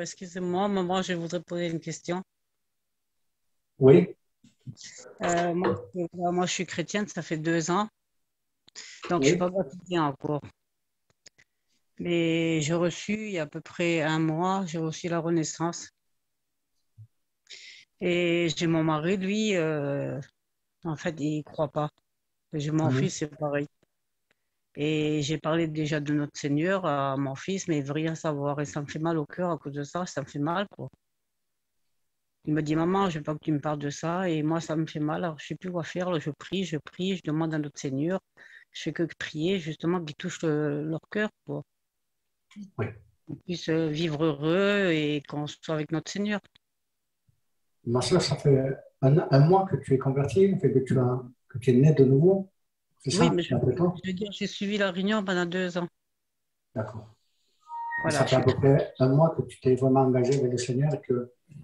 Excusez-moi, maman, je voudrais poser une question. Oui, Moi, je suis chrétienne, ça fait 2 ans, donc je suis oui, pas baptisée encore. Mais j'ai reçu, il y a à peu près un mois, j'ai reçu la Renaissance. Et j'ai mon mari, lui, en fait, il croit pas. Et j'ai mon oui. fils, c'est pareil. Et j'ai parlé déjà de notre Seigneur à mon fils, mais il veut rien savoir. Et ça me fait mal au cœur à cause de ça me fait mal, quoi. Il me dit, maman, je veux pas que tu me parles de ça. Et moi, ça me fait mal. Alors, je sais plus quoi faire. Je prie, je demande à notre Seigneur. Je fais que prier, justement, qu'il touche leur cœur, pour Oui. qu'ils puissent vivre heureux et qu'on soit avec notre Seigneur. Ma soeur, ça fait un mois que tu es convertie, fait que tu es né de nouveau, c'est Oui, ça, mais il y a peu de temps? je veux dire, j'ai suivi la réunion pendant 2 ans. D'accord. Et Voilà, ça je fait à suis peu très... près un mois que tu t'es vraiment engagé avec le Seigneur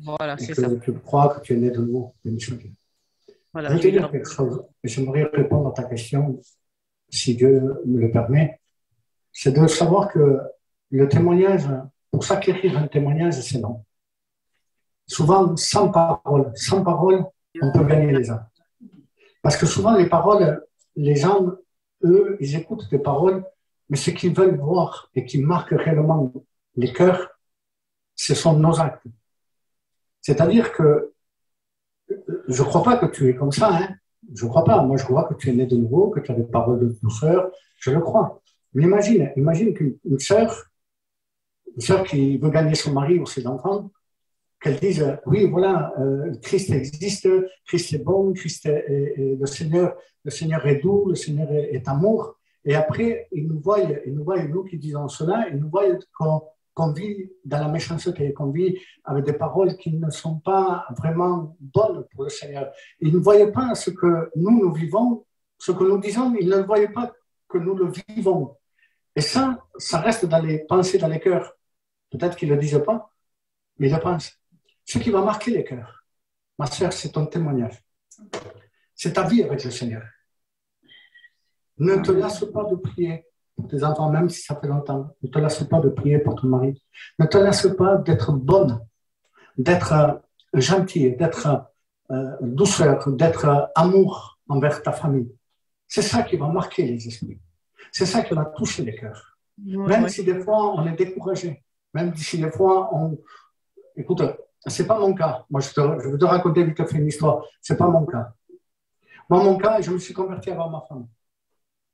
Voilà, et c'est ça. que tu crois que tu es né de nouveau. Je Voilà, vais te j'ai eu dire la... quelque chose, et j'aimerais répondre à ta question, si Dieu me le permet, c'est de savoir que le témoignage, pour s'acquérir un témoignage, c'est long. Souvent, sans parole, on peut gagner les gens. Parce que souvent, les paroles, les gens, eux, ils écoutent des paroles, mais ce qu'ils veulent voir et qui marque réellement les cœurs, ce sont nos actes. C'est-à-dire que je ne crois pas que tu es comme ça, hein. Je ne crois pas. Moi, je crois que tu es né de nouveau, que tu as des paroles de douceur. Je le crois. Mais imagine qu'une sœur qui veut gagner son mari ou ses enfants, qu'elle dise, oui, voilà, Christ existe, Christ est bon, est le Seigneur est doux, le Seigneur est amour. Et après, nous qui disons cela, ils nous voient qu'on vit dans la méchanceté, qu'on vit avec des paroles qui ne sont pas vraiment bonnes pour le Seigneur. Ils ne voyaient pas ce que nous vivons, ce que nous disons, ils ne voyaient pas que nous le vivons. Et ça reste dans les pensées, dans les cœurs. Peut-être qu'ils ne le disent pas, mais ils le pensent. Ce qui va marquer les cœurs, ma sœur, c'est ton témoignage. C'est ta vie avec le Seigneur. Ne te Amen. lasse pas de prier pour tes enfants, même si ça fait longtemps. Ne te lasse pas de prier pour ton mari. Ne te lasse pas d'être bonne, d'être gentille, d'être douceur, d'être amour envers ta famille. C'est ça qui va marquer les esprits. C'est ça qui va toucher les cœurs. Oui, Même oui. si des fois on est découragé, même si des fois on... Écoute, c'est pas mon cas. Moi, je vais te raconter vite fait une histoire. C'est pas mon cas. Moi, mon cas, je me suis converti avant ma femme.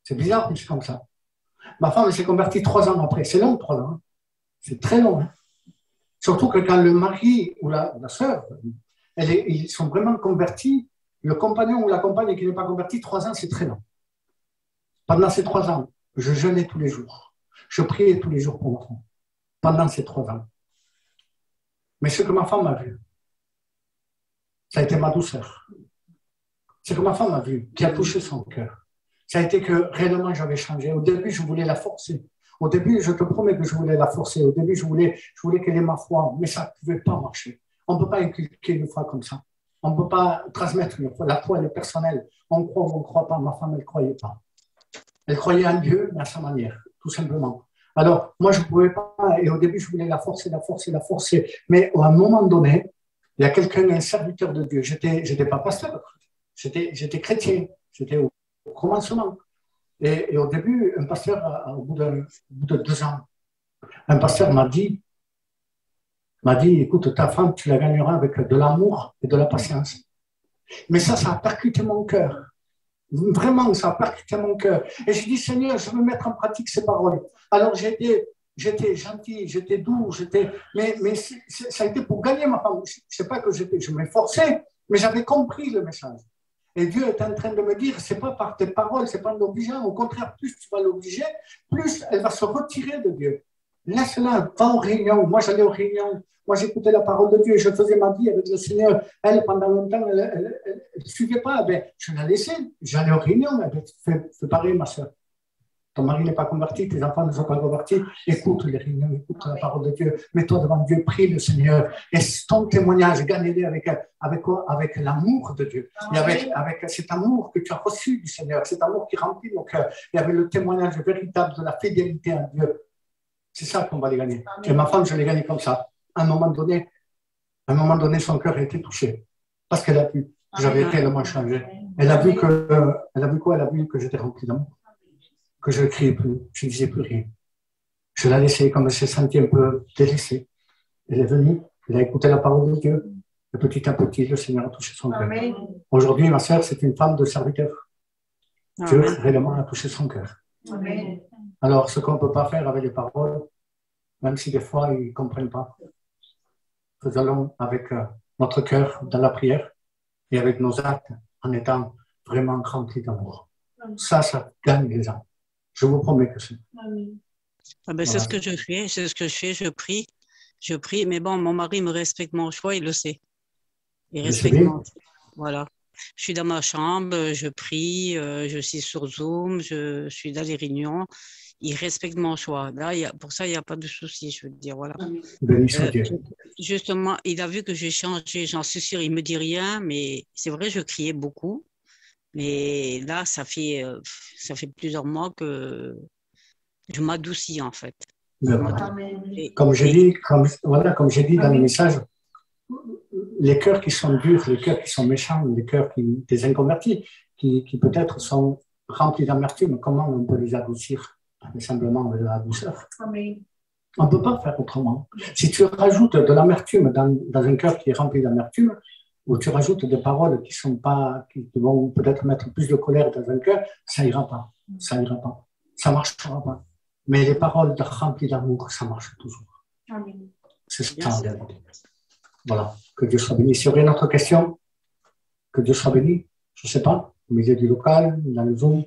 C'est bizarre, mais c'est comme ça. Ma femme s'est convertie 3 ans après. C'est long, 3 ans. Hein. C'est très long. Hein. Surtout que quand le mari ou la sœur, ils sont vraiment convertis, le compagnon ou la compagne qui n'est pas converti, 3 ans, c'est très long. Pendant ces 3 ans, je jeûnais tous les jours. Je priais tous les jours pour ma femme. Pendant ces 3 ans. Mais ce que ma femme a vu, ça a été ma douceur. Ce que ma femme a vu, qui a touché son cœur, ça a été que réellement j'avais changé. Au début, je voulais la forcer. Au début, je te promets que je voulais la forcer. Au début, je voulais qu'elle ait ma foi, mais ça ne pouvait pas marcher. On ne peut pas inculquer une foi comme ça. On ne peut pas transmettre une foi. La foi, elle est personnelle. On croit ou on ne croit pas. Ma femme, elle ne croyait pas. Elle croyait en Dieu, mais à sa manière, tout simplement. Alors, moi, je ne pouvais pas, et au début, je voulais la forcer, la forcer, la forcer. Mais à un moment donné, il y a quelqu'un, un serviteur de Dieu. J'étais pas pasteur, j'étais chrétien, j'étais au commencement. Et au début, un pasteur, au bout de 2 ans, un pasteur m'a dit, écoute, ta femme, tu la gagneras avec de l'amour et de la patience. Mais ça a percuté mon cœur. Vraiment, ça a percuté mon cœur. Et je dis, Seigneur, je veux mettre en pratique ces paroles. Alors j'étais gentil, j'étais doux, mais ça a été pour gagner ma femme. Je ne sais pas que je m'efforçais, mais j'avais compris le message. Et Dieu est en train de me dire, c'est pas par tes paroles, c'est pas en l'obligeant. Au contraire, plus tu vas l'obliger, plus elle va se retirer de Dieu. Laisse-la, va aux réunions. Moi, j'allais aux réunions. Moi, j'écoutais la parole de Dieu. Je faisais ma vie avec le Seigneur. Elle, pendant longtemps, elle ne suivait pas. Ben, je la laissais. J'allais aux réunions. Fais pareil, ma soeur. Ton mari n'est pas converti, tes enfants ne sont pas convertis. Écoute les réunions, écoute la parole de Dieu. Mets-toi devant Dieu, prie le Seigneur. Et ton témoignage, gagne-le avec quoi? Avec l'amour de Dieu. Et avec cet amour que tu as reçu du Seigneur, cet amour qui remplit nos cœurs. Et avec le témoignage véritable de la fidélité à Dieu. C'est ça qu'on va les gagner. Et ma femme, je l'ai gagnée comme ça. à un moment donné, son cœur a été touché. Parce qu'elle a vu que j'avais tellement changé. Elle a vu quoi? Elle a vu que j'étais rempli d'amour. Que je ne criais plus, je ne disais plus rien. Je l'ai laissée, comme elle s'est sentie un peu délaissée. Elle est venue, elle a écouté la parole de Dieu. Et petit à petit, le Seigneur a touché son cœur. Aujourd'hui, ma sœur, c'est une femme de serviteur. Dieu réellement a touché son cœur. Amen. Alors, ce qu'on ne peut pas faire avec les paroles, même si des fois ils ne comprennent pas, faisons-le avec notre cœur dans la prière et avec nos actes en étant vraiment remplis d'amour. Ça gagne les gens. Je vous promets que c'est. Ah ben, c'est ce que je fais, je prie, mais bon, mon mari me respecte mon choix, il le sait. Il respecte mon choix. Voilà. Je suis dans ma chambre, je prie, je suis sur Zoom, je suis dans les réunions. Il respecte mon choix. Là, pour ça, il n'y a pas de souci, je veux dire. Voilà. Justement, il a vu que j'ai changé, j'en suis sûre, il ne me dit rien, mais c'est vrai, je criais beaucoup. Mais là, ça fait plusieurs mois que je m'adoucis, en fait. Comme j'ai dit dans le message, les cœurs qui sont durs, les cœurs qui sont méchants, les cœurs des inconvertis, qui peut-être sont remplis d'amertume, comment on peut les adoucir? Simplement avec la douceur. On ne peut pas faire autrement. Si tu rajoutes de l'amertume dans un cœur qui est rempli d'amertume, ou tu rajoutes des paroles qui vont peut-être mettre plus de colère dans un cœur, ça ira pas. Ça ira pas. Ça marchera pas. Mais les paroles remplies d'amour, ça marche toujours. C'est ça. Voilà. Que Dieu soit béni. S'il y aurait une autre question, que Dieu soit béni. Je ne sais pas. Au milieu du local, dans le Zoom.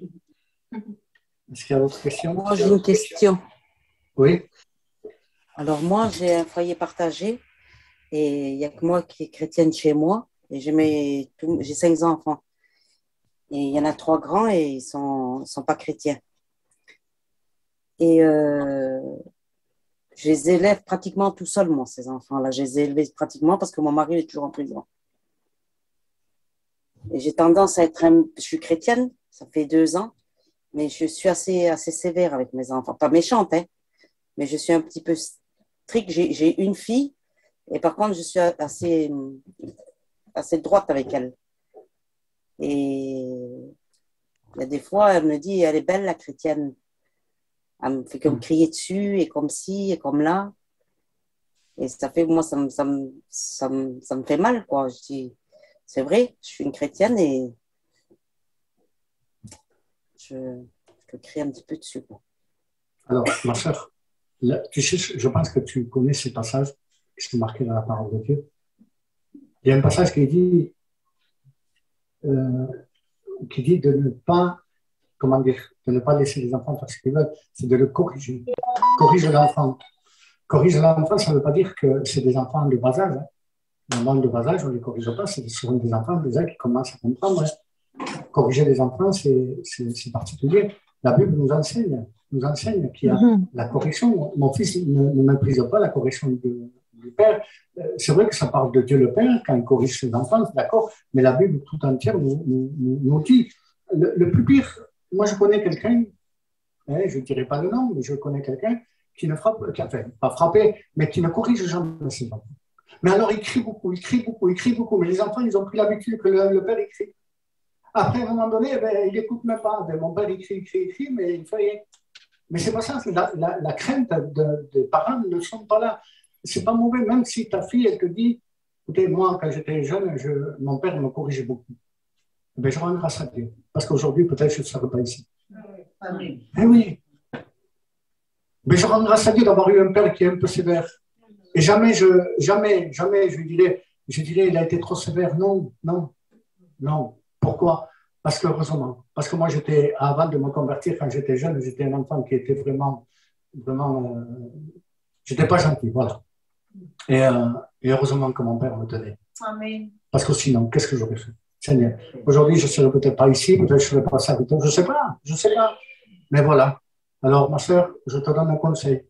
Est-ce qu'il y a d'autres questions? Moi, j'ai une question. Oui. Alors, moi, j'ai un foyer partagé et il n'y a que moi qui est chrétienne chez moi. Et j'ai 5 enfants. Et il y en a 3 grands et ils sont pas chrétiens. Et je les élève pratiquement tout seul, moi, ces enfants-là. Je les ai élevés pratiquement parce que mon mari est toujours en prison. Et j'ai tendance à je suis chrétienne, ça fait 2 ans. Mais je suis assez sévère avec mes enfants. Pas méchante, hein, mais je suis un petit peu stricte. J'ai une fille, et par contre, je suis assez droite avec elle. Et il y a des fois, elle me dit, elle est belle, la chrétienne. Elle me fait comme crier dessus, et comme ci, et comme là. Et ça fait, moi, ça me fait mal, quoi. Je dis, c'est vrai, je suis une chrétienne, et je crie un petit peu dessus. Alors, ma sœur, tu sais, je pense que tu connais ces passages qui sont marqués dans la parole de Dieu. Il y a un passage qui dit de ne pas, de ne pas laisser les enfants faire ce qu'ils veulent, c'est de le corriger. Corrige l'enfant. Corrige l'enfant, ça ne veut pas dire que c'est des enfants de bas âge. Les enfants de bas âge, on ne les corrige pas, c'est souvent des enfants déjà qui commencent à comprendre. Corriger les enfants, c'est particulier. La Bible nous enseigne qu'il y a la correction. Mon fils ne méprise pas la correction du Père. C'est vrai que ça parle de Dieu le Père quand il corrige ses enfants, d'accord, mais la Bible tout entière nous dit le plus pire. Moi, je connais quelqu'un, je ne dirai pas le nom, mais je connais quelqu'un qui ne frappe, pas frappé, mais qui ne corrige jamais ses enfants. Mais alors, il crie beaucoup, mais les enfants, ils ont pris l'habitude que le Père écrit. Après, à un moment donné, il n'écoute même pas. Mon père écrit, mais il fait rien. Mais c'est pas ça. La crainte des parents ne sont pas là. C'est pas mauvais, même si ta fille, elle te dit, écoutez, moi, quand j'étais jeune, mon père me corrigeait beaucoup. Je rends grâce à Dieu. Parce qu'aujourd'hui, peut-être, je ne serais pas ici. Amen. Eh oui. Mais je rends grâce à Dieu d'avoir eu un père qui est un peu sévère. Et jamais je lui dirais, il a été trop sévère. Non. Pourquoi? Parce que heureusement, parce que moi avant de me convertir, quand j'étais jeune, j'étais un enfant qui était vraiment, j'étais pas gentil, voilà. Et heureusement que mon père me tenait. Amen. Parce que sinon, qu'est-ce que j'aurais fait? Seigneur, aujourd'hui, je ne serais peut-être pas ici, peut-être je ne serais pas serviteur, je ne sais pas. Mais voilà. Alors, ma soeur, je te donne un conseil.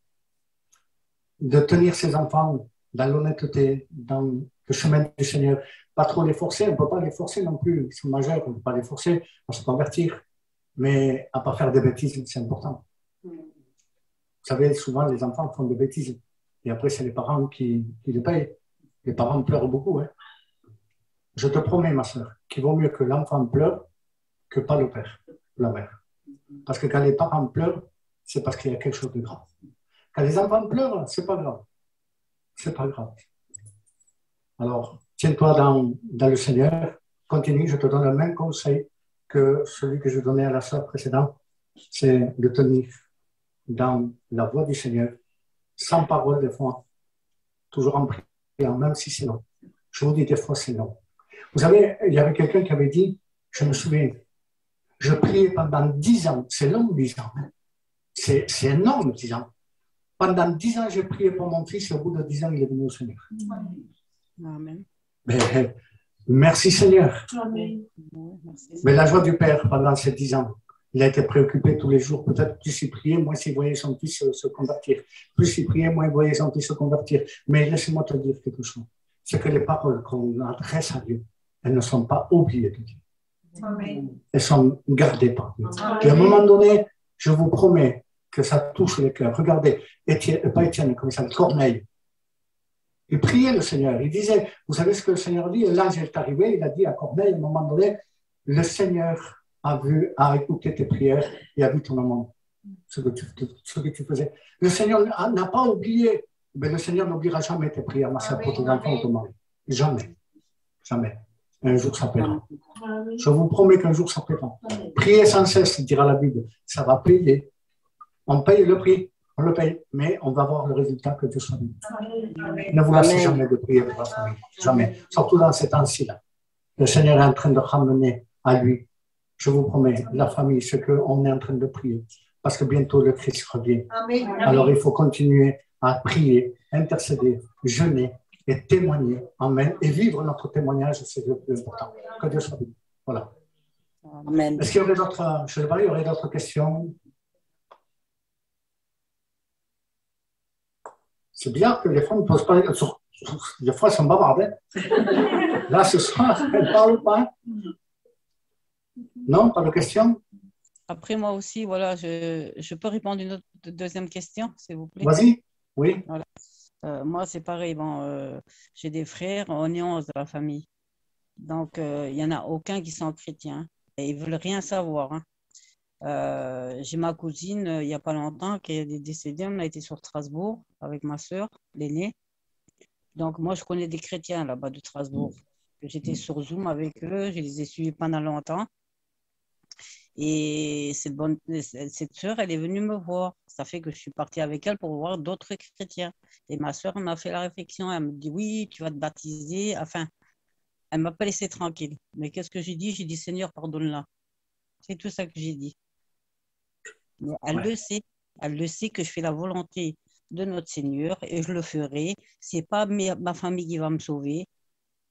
De tenir ses enfants dans l'honnêteté, dans le chemin du Seigneur. Pas trop les forcer, on ne peut pas les forcer non plus. Ils sont majeurs, on ne peut pas les forcer à se convertir. Mais à ne pas faire des bêtises, c'est important. Vous savez, souvent, les enfants font des bêtises. Et après, c'est les parents qui le payent. Les parents pleurent beaucoup. Hein. Je te promets, ma soeur, qu'il vaut mieux que l'enfant pleure que pas le père, la mère. Parce que quand les parents pleurent, c'est parce qu'il y a quelque chose de grave. Quand les enfants pleurent, c'est pas grave. C'est pas grave. Alors, tiens-toi dans le Seigneur, continue, je te donne le même conseil que celui que je donnais à la sœur précédente, c'est de tenir dans la voie du Seigneur, sans parole des fois, toujours en priant, même si c'est long. Je vous dis des fois c'est long. Vous savez, il y avait quelqu'un qui avait dit, je me souviens, je priais pendant 10 ans, c'est long 10 ans, hein. C'est énorme 10 ans. Pendant 10 ans, j'ai prié pour mon fils et au bout de 10 ans, il est venu au Seigneur. Amen. Mais, merci Seigneur. Amen. Mais la joie du Père pendant ces 10 ans, il a été préoccupé tous les jours. Peut-être plus il priait, moins il voyait son fils se convertir. Plus il priait, moins il voyait son fils se convertir. Mais laissez-moi te dire quelque chose. C'est que les paroles qu'on adresse à Dieu, elles ne sont pas oubliées de Dieu. Amen. Elles sont gardées par Dieu. Et à un moment donné, je vous promets que ça touche les cœurs. Regardez, pas Étienne, comme ça, Corneille. Il priait le Seigneur. Il disait, vous savez ce que le Seigneur dit? L'ange est arrivé, il a dit à Corneille, à un moment donné, le Seigneur a écouté tes prières et a vu ton amour, ce que tu faisais. Le Seigneur n'a pas oublié, mais le Seigneur n'oubliera jamais tes prières, ma soeur, pour tes enfants ou ton mari. Jamais. Jamais. Un jour, ça paiera. Je vous promets qu'un jour, ça paiera. Priez sans cesse, dira la Bible. Ça va payer. On paye le prix. On le paye, mais on va voir le résultat que Dieu soit béni. Ne vous lassez jamais de prier pour la famille. Jamais. Surtout dans ces temps-ci-là. Le Seigneur est en train de ramener à lui, je vous promets, la famille, ce qu'on est en train de prier. Parce que bientôt le Christ revient. Amen. Alors il faut continuer à prier, intercéder, jeûner et témoigner. Amen. Et vivre notre témoignage, c'est le plus important. Que Dieu soit béni. Voilà. Amen. Est-ce qu'il y aurait d'autres, je sais pas, il y aurait d'autres questions? C'est bizarre que les femmes ne posent pas. Des fois, elles sont bavardes. Là, ce soir, elles ne parlent pas. Non, pas de questions? Après, moi aussi, voilà, je peux répondre une deuxième question, s'il vous plaît. Vas-y, oui. Voilà. Moi, c'est pareil. Bon, j'ai des frères, on est 11 dans la famille. Donc, il n'y en a aucun qui sont chrétiens. Et ils ne veulent rien savoir. Hein. J'ai ma cousine, il n'y a pas longtemps, qui est décédée. On a été sur Strasbourg avec ma soeur, l'aînée. Donc, moi, je connais des chrétiens là-bas de Strasbourg. J'étais sur Zoom avec eux, je les ai suivis pendant longtemps. Et cette sœur, elle est venue me voir. Ça fait que je suis partie avec elle pour voir d'autres chrétiens. Et ma sœur m'a fait la réflexion. Elle me dit, oui, tu vas te baptiser. Enfin, elle ne m'a pas laissé tranquille. Mais qu'est-ce que j'ai dit? J'ai dit, Seigneur, pardonne-la. C'est tout ça que j'ai dit. Mais elle le sait. Elle le sait que je fais la volonté de notre Seigneur et je le ferai. Ce n'est pas ma famille qui va me sauver.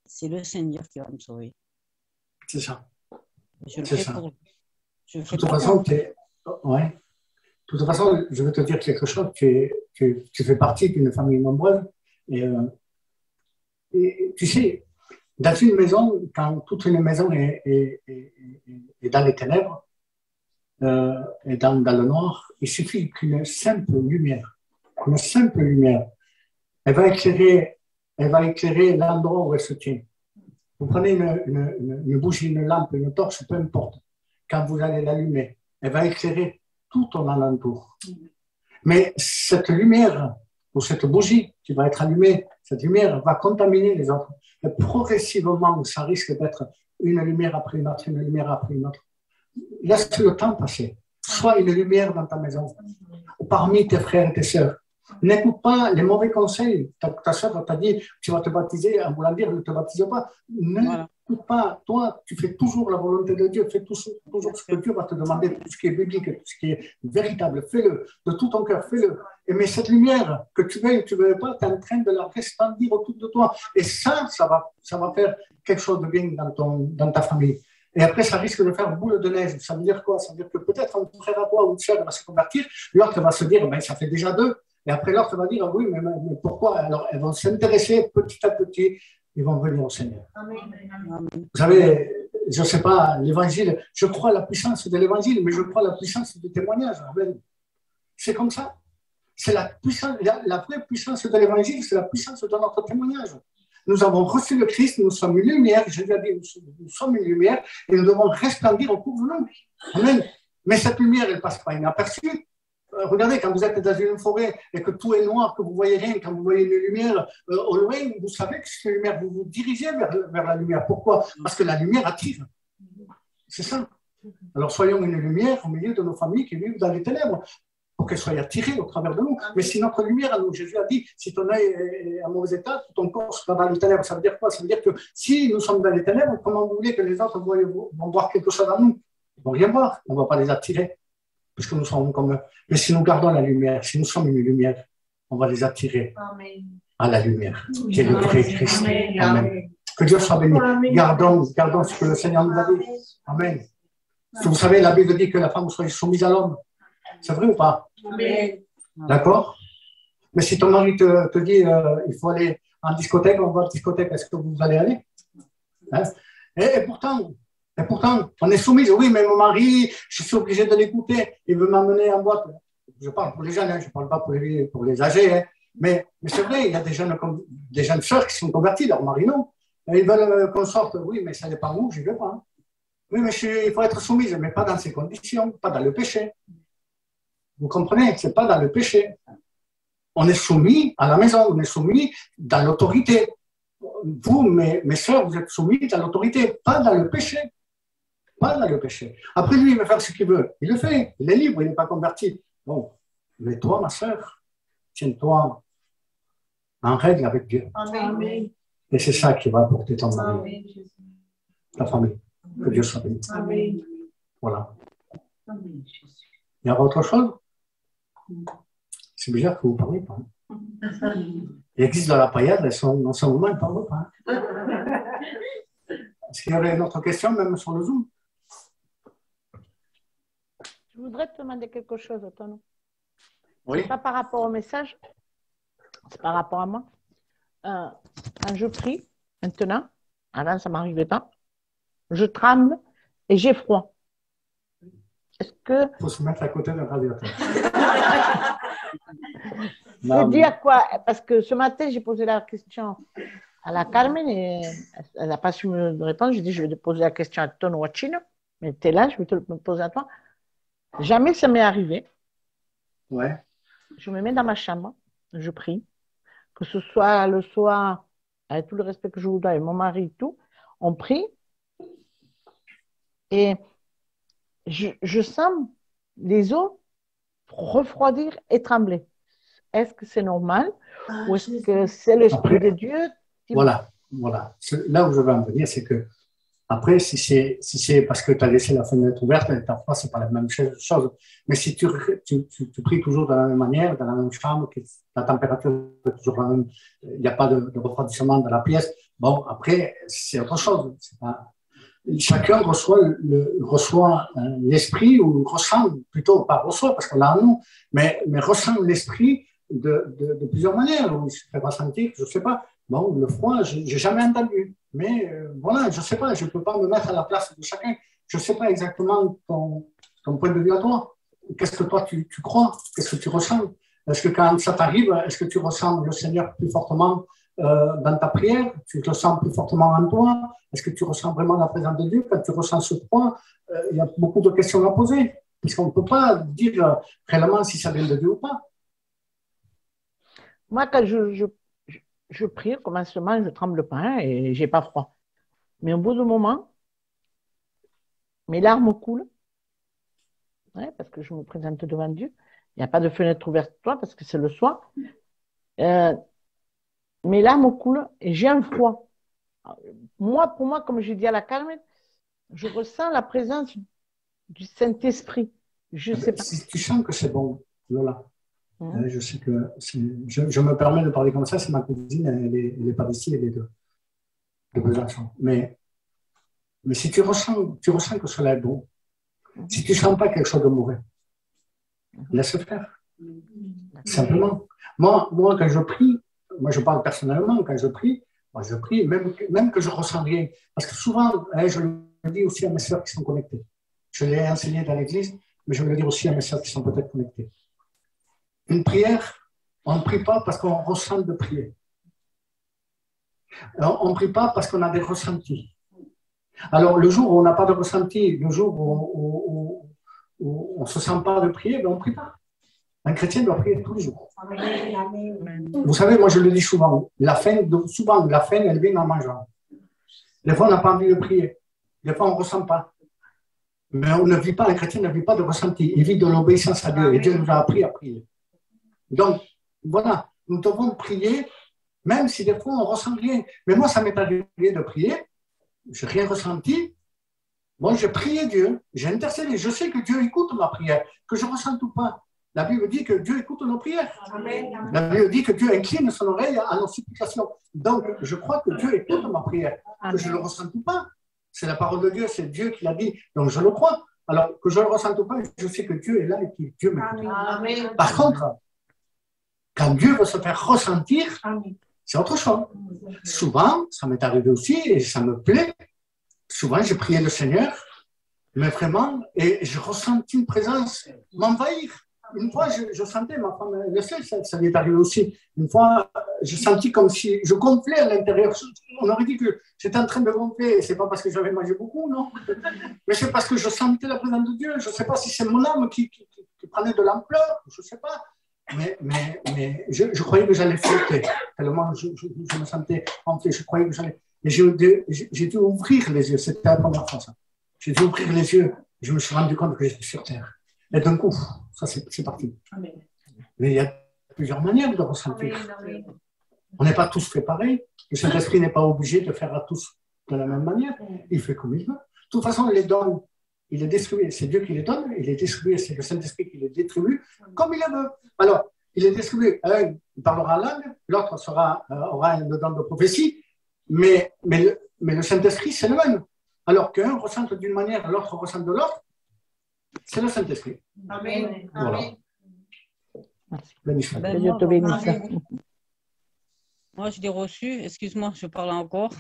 C'est le Seigneur qui va me sauver. C'est ça. Je le fais pour lui. De toute façon, ouais. De toute façon, je veux te dire quelque chose. Tu fais partie d'une famille nombreuse. Et tu sais, dans une maison, quand toute une maison est dans les ténèbres, et dans le noir, il suffit qu'une simple lumière, elle va éclairer l'endroit où elle se tient. Vous prenez une bougie, une lampe, une torche, peu importe. Quand vous allez l'allumer, elle va éclairer tout ton alentour. Mais cette lumière, ou cette bougie qui va être allumée, cette lumière va contaminer les autres. Et progressivement, ça risque d'être une lumière après une autre, une lumière après une autre. Laisse le temps passer. Sois une lumière dans ta maison, parmi tes frères et tes sœurs. N'écoute pas les mauvais conseils. Ta sœur t'a dit, tu vas te baptiser, en voulant dire, ne te baptise pas. N'écoute pas. Toi, tu fais toujours la volonté de Dieu. Fais toujours ce que Dieu va te demander, tout ce qui est biblique, tout ce qui est véritable. Fais-le. De tout ton cœur, fais-le. Mais cette lumière, que tu veuilles ou tu ne veuilles pas, tu es en train de la resplendir autour de toi. Et ça va faire quelque chose de bien dans ta famille. Et après, ça risque de faire boule de neige. Ça veut dire quoi? Ça veut dire que peut-être un frère à toi ou une sœur va se convertir, l'autre va se dire, ben, ça fait déjà 2. Et après, l'autre va dire, oui, mais pourquoi? Alors, elles vont s'intéresser petit à petit, ils vont venir au Seigneur. Amen. Vous savez, je ne sais pas, l'évangile, je crois à la puissance de l'évangile, mais je crois à la puissance du témoignage. Amen. C'est comme ça. C'est la puissance, la vraie puissance de l'évangile, c'est la puissance de notre témoignage. Nous avons reçu le Christ, nous sommes une lumière, Jésus a dit, nous sommes une lumière et nous devons resplendir au cours de nous. Amen. Mais cette lumière, elle ne passe pas inaperçue. Regardez, quand vous êtes dans une forêt et que tout est noir, que vous ne voyez rien, quand vous voyez une lumière au loin, vous savez que c'est une lumière, vous vous dirigez vers la lumière. Pourquoi? Parce que la lumière attire. C'est ça. Alors soyons une lumière au milieu de nos familles qui vivent dans les ténèbres, pour qu'elles soient attirées au travers de nous. Mais si notre lumière, à nous, Jésus a dit, si ton œil est en mauvais état, tout ton corps sera dans les ténèbres. Ça veut dire quoi? Ça veut dire que si nous sommes dans les ténèbres, comment vous voulez que les autres vont voir quelque chose en nous? Ils ne vont rien voir, on ne va pas les attirer, puisque nous sommes comme eux. Mais si nous gardons la lumière, si nous sommes une lumière, on va les attirer à la lumière, qui est le vrai Christ. Amen. Amen. Que Dieu soit béni. Gardons ce que le Seigneur nous a dit. Amen. Vous savez, la Bible dit que la femme soit soumise à l'homme. C'est vrai ou pas? Amen. D'accord? Mais si ton mari te dit il faut aller en discothèque, on va en discothèque, est-ce que vous allez aller? Hein? Et pourtant, on est soumise. Oui, mais mon mari, je suis obligé de l'écouter. Il veut m'amener en boîte. Je parle pour les jeunes, hein, je ne parle pas pour les âgés. Hein. Mais c'est vrai, il y a des jeunes sœurs qui sont converties, leur mari non. Et ils veulent qu'on sorte. Oui, mais ça dépend où, je ne vais pas. Hein. Oui, mais il faut être soumise, mais pas dans ces conditions, pas dans le péché. Vous comprenez? Ce n'est pas dans le péché. On est soumis à la maison, on est soumis dans l'autorité. Vous, mes sœurs, vous êtes soumis à l'autorité, pas dans le péché. Pas dans le péché. Après, lui, il va faire ce qu'il veut. Il le fait. Il est libre, il n'est pas converti. Bon, mais toi, ma sœur, tiens-toi en règle avec Dieu. Amen. Et c'est ça qui va apporter ton mari, ta famille. Que Dieu soit béni. Amen. Voilà. Il y a autre chose? C'est bizarre que vous ne parlez pas. Il existe de la paillade, en ce moment, ils ne parlent pas. Est-ce qu'il y aurait une autre question, même sur le Zoom? Je voudrais te demander quelque chose, Antoine. Oui. C'est pas par rapport au message, c'est par rapport à moi. Quand je prie, maintenant, avant ça ne m'arrivait pas, je tremble et j'ai froid. Est-ce que... Il faut se mettre à côté d'un radiateur. C'est dire quoi? Parce que ce matin, j'ai posé la question à la Carmen et elle n'a pas su me répondre. J'ai dit, je vais te poser la question à Tono Wachino, mais tu es là, je vais te me poser à toi. Jamais ça m'est arrivé. Ouais. Je me mets dans ma chambre, je prie, que ce soit le soir, avec tout le respect que je vous dois, avec mon mari et tout, on prie et je sens les os refroidir et trembler. Est-ce que c'est normal ou est-ce que c'est l'Esprit de Dieu qui... Voilà. Là où je veux en venir, c'est que après, si c'est parce que tu as laissé la fenêtre ouverte, ta foi, ce n'est pas la même chose. Mais si tu pries toujours de la même manière, dans la même chambre, que la température est toujours la même, il n'y a pas de refroidissement dans la pièce, bon, après, c'est autre chose. C'est pas... Chacun reçoit l'esprit ou ressent, plutôt pas reçoit parce qu'on l'a en nous, mais ressent l'esprit de plusieurs manières. Ou il se fait ressentir, je ne sais pas. Bon, le froid, je n'ai jamais entendu. Mais voilà, je ne sais pas, je ne peux pas me mettre à la place de chacun. Je ne sais pas exactement ton point de vue à toi. Qu'est-ce que toi tu crois? Qu'est-ce que tu ressens? Est-ce que quand ça t'arrive, est-ce que tu ressens le Seigneur plus fortement dans ta prière? Tu te sens plus fortement en toi? Est-ce que tu ressens vraiment la présence de Dieu? Quand tu ressens ce froid, il y a beaucoup de questions à poser. Parce qu'on ne peut pas dire réellement si ça vient de Dieu ou pas. Moi, quand je prie, au commencement, je ne tremble pas et je n'ai pas froid. Mais au bout d'un moment, mes larmes coulent, parce que je me présente devant Dieu. Il n'y a pas de fenêtre ouverte toi parce que c'est le soir. Mes larmes coulent et j'ai un froid. Pour moi, comme je dis à la Carmen, je ressens la présence du Saint-Esprit. Je sais pas. Si tu sens que c'est bon, Lola. Je sais que je me permets de parler comme ça, c'est ma cousine, elle n'est pas d'ici, elle est de Besançon. Mais si tu ressens que cela est bon, si tu ne sens pas quelque chose de mauvais, laisse faire. Simplement. Moi, quand je prie, moi je parle personnellement, quand je prie, même que je ne ressens rien. Parce que souvent, je le dis aussi à mes sœurs qui sont connectées. Je l'ai enseigné dans l'église, mais je veux le dire aussi à mes sœurs qui sont peut-être connectées. Une prière, on ne prie pas parce qu'on ressent de prier. On ne prie pas parce qu'on a des ressentis. Alors, le jour où on n'a pas de ressenti, le jour où on ne se sent pas de prier, ben on ne prie pas. Un chrétien doit prier tous les jours. Vous savez, moi je le dis souvent, souvent la faim, elle vient en mangeant. Des fois, on n'a pas envie de prier. Des fois, on ne ressent pas. Mais on ne vit pas, un chrétien ne vit pas de ressenti. Il vit de l'obéissance à Dieu. Et Dieu nous a appris à prier. Donc, voilà, nous devons prier, même si des fois, on ne ressent rien. Mais moi, ça m'est arrivé de prier. Je n'ai rien ressenti. Moi, j'ai prié Dieu, j'ai intercédé. Je sais que Dieu écoute ma prière, que je ne ressente ou pas. La Bible dit que Dieu écoute nos prières. Amen. La Bible dit que Dieu incline son oreille à nos supplications. Donc, je crois que Dieu écoute ma prière, que je ne le ressente ou pas. C'est la parole de Dieu, c'est Dieu qui l'a dit. Donc, je le crois. Alors, que je ne le ressente ou pas, je sais que Dieu est là et que Dieu m'écoute. Par contre, quand Dieu veut se faire ressentir, c'est autre chose. Souvent, ça m'est arrivé aussi et ça me plaît. Souvent, j'ai prié le Seigneur, mais vraiment, et je ressentis une présence m'envahir. Une fois, je sentais, ma femme le sait, ça lui est arrivé aussi. Une fois, je sentis comme si je gonflais à l'intérieur. On aurait dit que j'étais en train de gonfler. C'est pas parce que j'avais mangé beaucoup, non. Mais c'est parce que je sentais la présence de Dieu. Je ne sais pas si c'est mon âme qui prenait de l'ampleur, je ne sais pas. Mais je croyais que j'allais flotter. Tellement je me sentais enflé. Je croyais que j'allais. Et j'ai dû ouvrir les yeux. C'était la première fois, ça. J'ai dû ouvrir les yeux. Je me suis rendu compte que j'étais sur terre. Et d'un coup, ça c'est parti. Amen. Mais il y a plusieurs manières de ressentir. Amen. On n'est pas tous fait pareil. Le Saint-Esprit n'est pas obligé de faire à tous de la même manière. Il fait comme il veut. De toute façon, les dons, il est distribué. C'est Dieu qui les donne. Il est distribué. C'est le Saint-Esprit qui les distribue comme il le veut. Alors, il est distribué. Un, il parlera en langue. L'autre aura le don de prophétie. Mais le Saint-Esprit, c'est le même. Alors qu'un ressent d'une manière, l'autre ressent de l'autre. C'est le Saint-Esprit. Amen. Voilà. Merci. Moi, je l'ai reçu. Excuse-moi, je parle encore.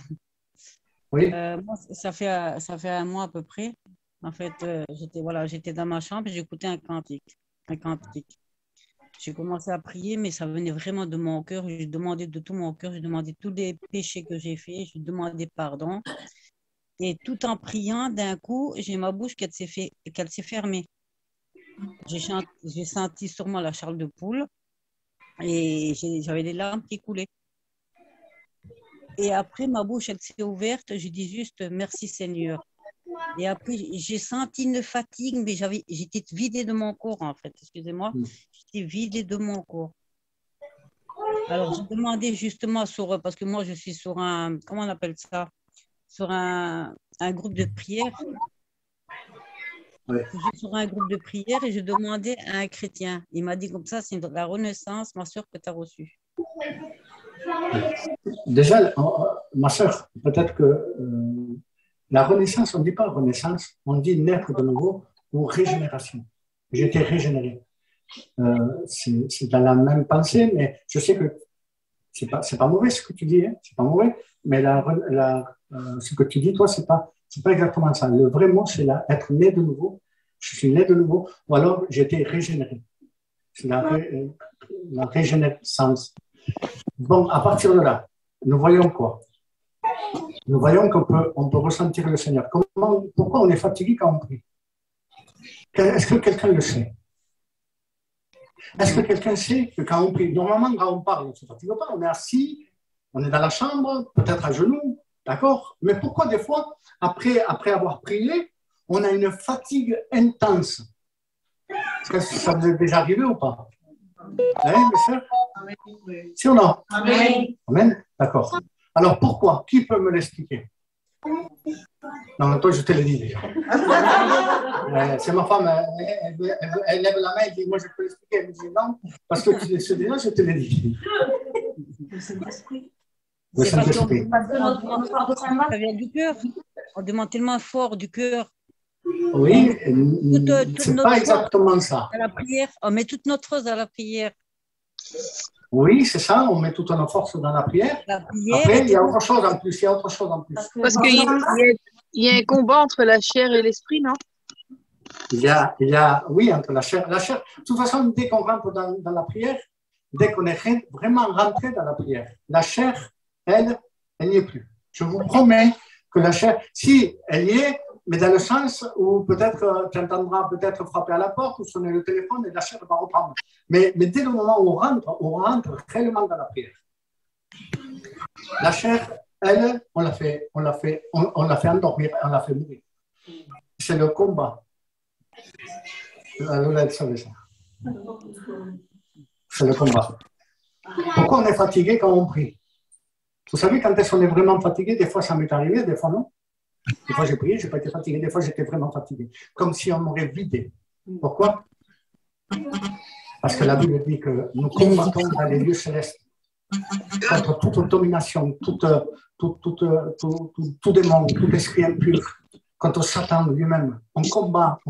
Oui. Moi, ça fait un mois à peu près. En fait, j'étais dans ma chambre et j'écoutais un cantique. J'ai commencé à prier, mais ça venait vraiment de mon cœur. Je demandais de tout mon cœur. Je demandais tous les péchés que j'ai faits. Je demandais pardon. Et tout en priant, d'un coup, j'ai ma bouche qu'elle s'est fermée. J'ai senti sûrement la chair de poule et j'avais des larmes qui coulaient. Et après, ma bouche, elle s'est ouverte. Je dis juste merci Seigneur. Et après, j'ai senti une fatigue, mais j'étais vidée de mon corps, en fait. Excusez-moi. J'étais vidée de mon corps. Alors, j'ai demandé justement parce que moi, je suis sur comment on appelle ça? Sur un groupe de prière. Ouais. Je suis sur un groupe de prière et je demandais à un chrétien. Il m'a dit comme ça, c'est la renaissance, ma soeur, que tu as reçue. Déjà, ma soeur, peut-être que la renaissance, on ne dit pas renaissance, on dit naître de nouveau ou régénération. J'ai été régénéré. C'est dans la même pensée, mais je sais que c'est pas mauvais ce que tu dis, hein, c'est pas mauvais, mais ce que tu dis, toi, c'est pas exactement ça. Le vrai mot, c'est être né de nouveau. Je suis né de nouveau, ou alors j'ai été régénéré. C'est la régénérescence. Bon, à partir de là, nous voyons quoi? Nous voyons qu'on peut ressentir le Seigneur. Pourquoi on est fatigué quand on prie? Est-ce que quelqu'un le sait? Est-ce que quelqu'un sait que quand on prie, normalement, quand on parle, on ne se fatigue pas, on est assis, on est dans la chambre, peut-être à genoux, d'accord? Mais pourquoi des fois, après avoir prié, on a une fatigue intense? Est-ce que ça vous est déjà arrivé ou pas? Hein, mes sœurs? Si ou non? Amen. Amen? D'accord. Alors pourquoi? Qui peut me l'expliquer? Non, toi, je te l'ai dit déjà. C'est ma femme, elle lève la main et dit, moi, je peux l'expliquer. Elle me dit non, parce que tu sais déjà, je te l'ai dit. Le Saint-Esprit. Le Saint-Esprit. Ça vient du cœur. On demande tellement fort du cœur. Oui, c'est pas exactement ça. À la prière, on met toute notre force dans la prière. Oui, c'est ça, on met toute notre force dans la prière. Après, il y a autre chose en plus. Parce qu'il y a un combat entre la chair et l'esprit, non? Oui, entre la chair. De toute façon, dès qu'on rentre dans la prière, dès qu'on est vraiment rentré dans la prière, la chair, elle n'y est plus. Je vous promets que la chair, si elle y est, mais dans le sens où peut-être tu entendras peut-être frapper à la porte ou sonner le téléphone et la chair va reprendre. Mais dès le moment où on rentre réellement dans la prière. La chair, elle, on l'a fait endormir, on l'a fait mourir. C'est le combat. Alors, elle savait ça. C'est le combat. Pourquoi on est fatigué quand on prie? Vous savez, quand est-ce qu'on est vraiment fatigué? Des fois, ça m'est arrivé, des fois, non. Des fois, j'ai prié, je n'ai pas été fatigué. Des fois, j'étais vraiment fatigué. Comme si on m'aurait vidé. Pourquoi? Parce que la Bible dit que nous combattons dans les lieux célestes contre toute domination, tout démon, tout esprit impur, contre Satan lui-même. On combat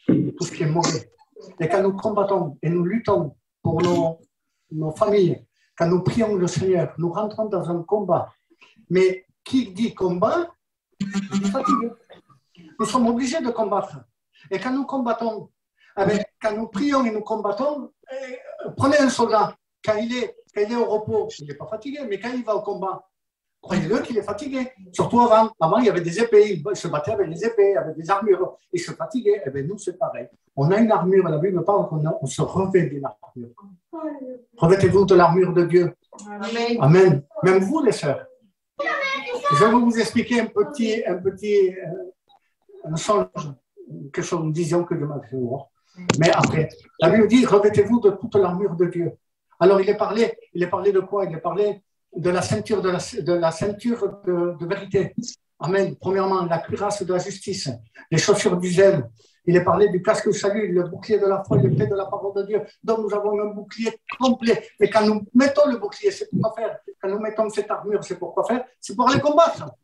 tout ce qui est mauvais. Et quand nous combattons et nous luttons pour nos familles, quand nous prions le Seigneur, nous rentrons dans un combat. Mais qui dit combat, dit fatigué. Nous sommes obligés de combattre. Et quand nous combattons, quand nous prions et nous combattons, prenez un soldat, quand il est au repos, il n'est pas fatigué, mais quand il va au combat, croyez-le qu'il est fatigué. Surtout avant. Avant, il y avait des épées, il se battait avec des épées, avec des armures, il se fatiguait. Et bien nous, c'est pareil. On a une armure, la Bible parle qu'on se revêt d'une armure. Revêtez-vous de l'armure de Dieu. Amen. Amen. Même vous, les sœurs. Je vais vous expliquer un songe, quelque chose, une vision que Dieu m'a fait voir. Mais après, la Bible dit, revêtez-vous de toute l'armure de Dieu. Alors, il est parlé de quoi? Il est parlé de la ceinture de vérité. Amen. Premièrement, la cuirasse de la justice, les chaussures du zèle. Il est parlé du casque du salut, le bouclier de la foi, l'épée de la parole de Dieu. Donc, nous avons un bouclier complet. Mais quand nous mettons le bouclier, c'est pour quoi faire? Quand nous mettons cette armure, c'est pour quoi faire? C'est pour aller combattre.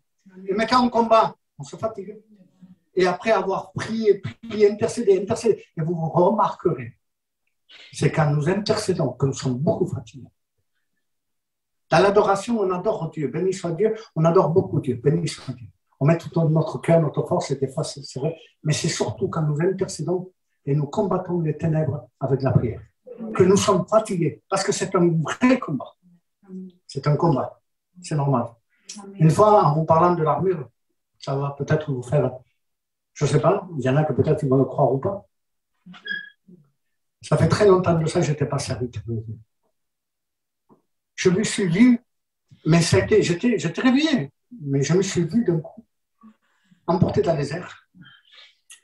Mais quand on combat, on se fatigue. Et après avoir prié, intercédé, et vous remarquerez, c'est quand nous intercédons que nous sommes beaucoup fatigués. Dans l'adoration, on adore Dieu. Béni soit Dieu, on adore beaucoup Dieu. Béni soit Dieu. On met tout notre cœur, notre force, et des fois, c'est vrai. Mais c'est surtout quand nous intercédons et nous combattons les ténèbres avec la prière, que nous sommes fatigués, parce que c'est un vrai combat. C'est un combat. C'est normal. Une fois, en vous parlant de l'armure, ça va peut-être vous faire... Je ne sais pas, il y en a que peut-être ils vont le croire ou pas. Ça fait très longtemps de ça que je n'étais pas serviteur. Je me suis vu, mais j'étais réveillé, mais je me suis vu d'un coup, emporté dans les airs,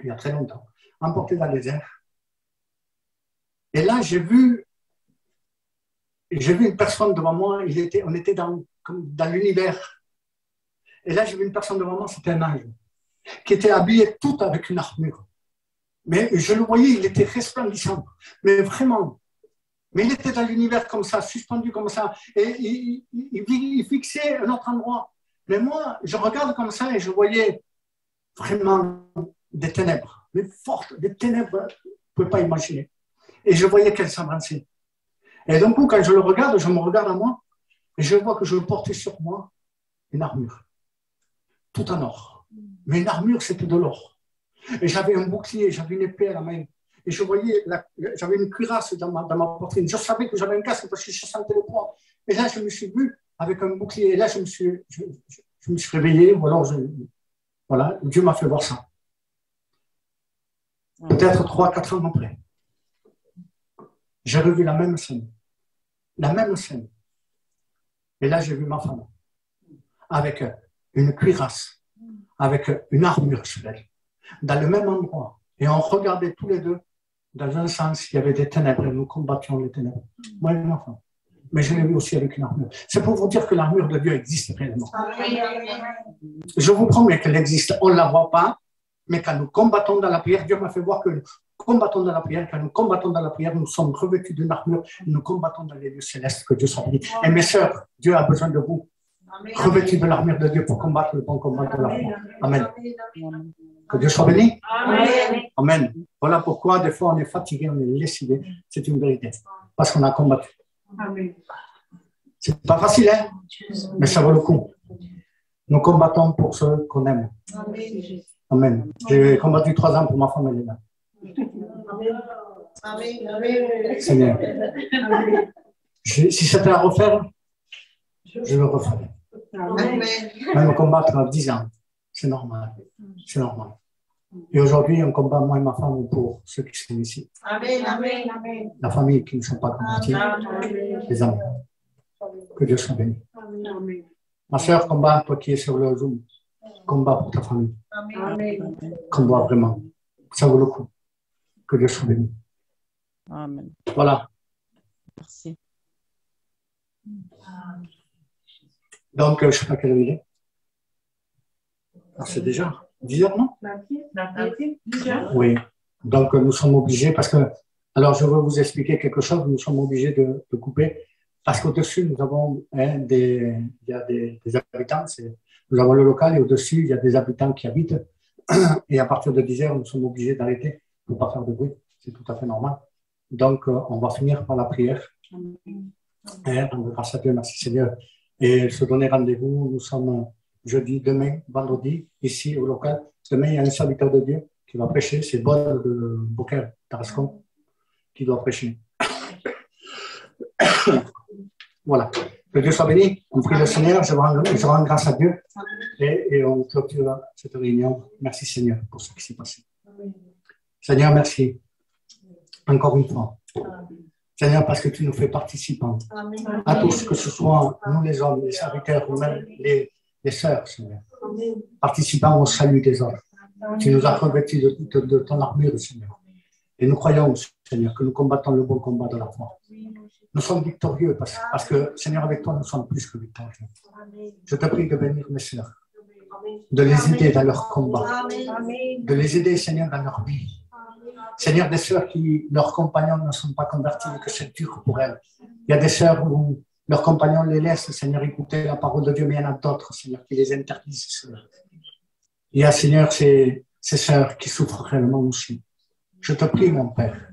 il y a très longtemps, emporté dans les airs. Et là, j'ai vu une personne devant moi, on était dans l'univers. Et là, j'ai vu une personne devant moi, c'était un ange, qui était habillé tout avec une armure. Mais je le voyais, il était resplendissant, mais vraiment. Mais il était dans l'univers comme ça, suspendu comme ça, et il fixait un autre endroit. Mais moi, je regarde comme ça et je voyais vraiment des ténèbres, mais fortes, des ténèbres, vous ne pouvez pas imaginer. Et je voyais qu'elles s'avançaient. Et d'un coup, quand je le regarde, je me regarde à moi, et je vois que je portais sur moi une armure, tout en or. Mais une armure, c'était de l'or. Et j'avais un bouclier, j'avais une épée à la main. Et je voyais, j'avais une cuirasse dans ma poitrine. Je savais que j'avais un casque parce que je sentais le poids. Et là, je me suis vu avec un bouclier. Et là, je me suis réveillé. Voilà, Dieu m'a fait voir ça. Peut-être 3-4 ans après. J'ai revu la même scène. La même scène. Et là, j'ai vu ma femme avec une cuirasse, avec une armure sur elle, dans le même endroit. Et on regardait tous les deux, dans un sens, il y avait des ténèbres, et nous combattions les ténèbres. Moi et ma femme. Mais je l'ai vu aussi avec une armure. C'est pour vous dire que l'armure de Dieu existe réellement. Je vous promets qu'elle existe. On ne la voit pas, mais quand nous combattons dans la prière, Dieu m'a fait voir que nous combattons dans la prière. Quand nous combattons dans la prière, nous sommes revêtus d'une armure. Nous combattons dans les lieux célestes, que Dieu soit béni. Et mes sœurs, Dieu a besoin de vous, revêtus de l'armure de Dieu pour combattre le bon combat de la foi. Amen. Que Dieu soit béni. Amen. Amen. Voilà pourquoi des fois on est fatigué, on est lessivé. C'est une vérité. Parce qu'on a combattu. Amen. C'est pas facile, hein? Mais ça vaut le coup. Nous combattons pour ceux qu'on aime. Amen. Amen. J'ai combattu 3 ans pour ma femme, elle est là. Seigneur. Si c'était à refaire, je le referais. Même combattre à 10 ans, c'est normal. C'est normal. Et aujourd'hui, on combat, moi et ma femme, pour ceux qui sont ici. La famille qui ne sont pas convertis, les amis. Que Dieu soit béni. Ma soeur, combat, toi qui es sur le Zoom, combat pour ta famille. Combat vraiment. Ça vaut le coup. Que Dieu soit béni. Amen. Voilà. Merci. Donc, je ne sais pas quelle heure il est. Ah, c'est déjà 10 heures, non? Oui. Donc, nous sommes obligés, parce que, alors je veux vous expliquer quelque chose, nous sommes obligés de couper, parce qu'au-dessus, nous avons il y a des habitants, nous avons le local, et au-dessus, il y a des habitants qui habitent, et à partir de 10 heures, nous sommes obligés d'arrêter pour ne pas faire de bruit, c'est tout à fait normal. Donc, on va finir par la prière. Et grâce à Dieu, merci Seigneur. Et se donner rendez-vous, nous sommes jeudi, demain, vendredi, ici au local. Demain, il y a un serviteur de Dieu qui va prêcher, c'est Paul de Beaucaire, Tarascon, qui doit prêcher. Voilà. Que Dieu soit béni. On prie le Seigneur, je rends grâce à Dieu et on clôture cette réunion. Merci Seigneur pour ce qui s'est passé. Seigneur, merci. Encore une fois. Seigneur, parce que tu nous fais participants à tous, que ce soit nous les hommes, les serviteurs ou même les sœurs, Seigneur. Participants au salut des autres. Tu nous as revêtus de ton armure, Seigneur. Et nous croyons, Seigneur, que nous combattons le bon combat de la foi. Nous sommes victorieux parce que, Seigneur, avec toi, nous sommes plus que victorieux. Je te prie de bénir mes sœurs, de les aider dans leur combat, de les aider, Seigneur, dans leur vie. Seigneur, des sœurs qui, leurs compagnons ne sont pas convertis et que c'est dur pour elles. Il y a des sœurs où leurs compagnons les laissent, Seigneur, écouter la parole de Dieu, mais il y en a d'autres, Seigneur, qui les interdisent, Seigneur. Il y a, Seigneur, ces sœurs qui souffrent réellement aussi. Je te prie, mon Père,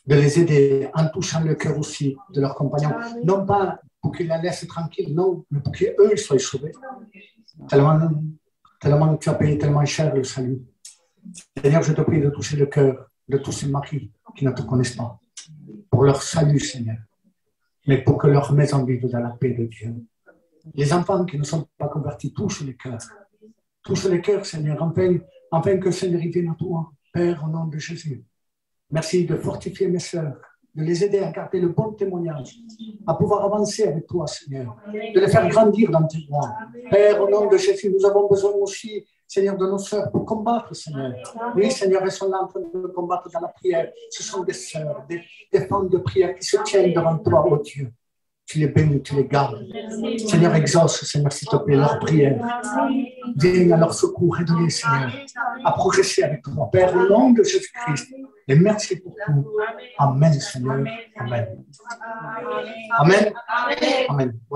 de les aider en touchant le cœur aussi de leurs compagnons. Non pas pour qu'ils la laissent tranquille, non, mais pour qu'eux soient sauvés. Tellement tu as payé tellement cher le salut. Seigneur, je te prie de toucher le cœur de tous ces maris qui ne te connaissent pas, pour leur salut, Seigneur, mais pour que leur maison vive dans la paix de Dieu. Les enfants qui ne sont pas convertis, touche les cœurs, Seigneur, afin que Seigneur vienne à toi, Père, au nom de Jésus. Merci de fortifier mes sœurs, de les aider à garder le bon témoignage, à pouvoir avancer avec toi, Seigneur, de les faire grandir dans tes voies. Père, au nom de Jésus, nous avons besoin aussi, Seigneur, de nos sœurs pour combattre, Seigneur. Oui, Seigneur, elles sont là en train de combattre dans la prière. Ce sont des sœurs, des femmes de prière qui se tiennent devant toi, oh Dieu. Tu les bénis, tu les gardes. Seigneur, exauce, Seigneur, s'il te plaît, leur prière. Viens à leur secours, aide-les, Seigneur, à progresser avec toi. Père, au nom de Jésus-Christ, et merci pour tout. Amen, Seigneur. Amen. Amen. Amen. Voilà.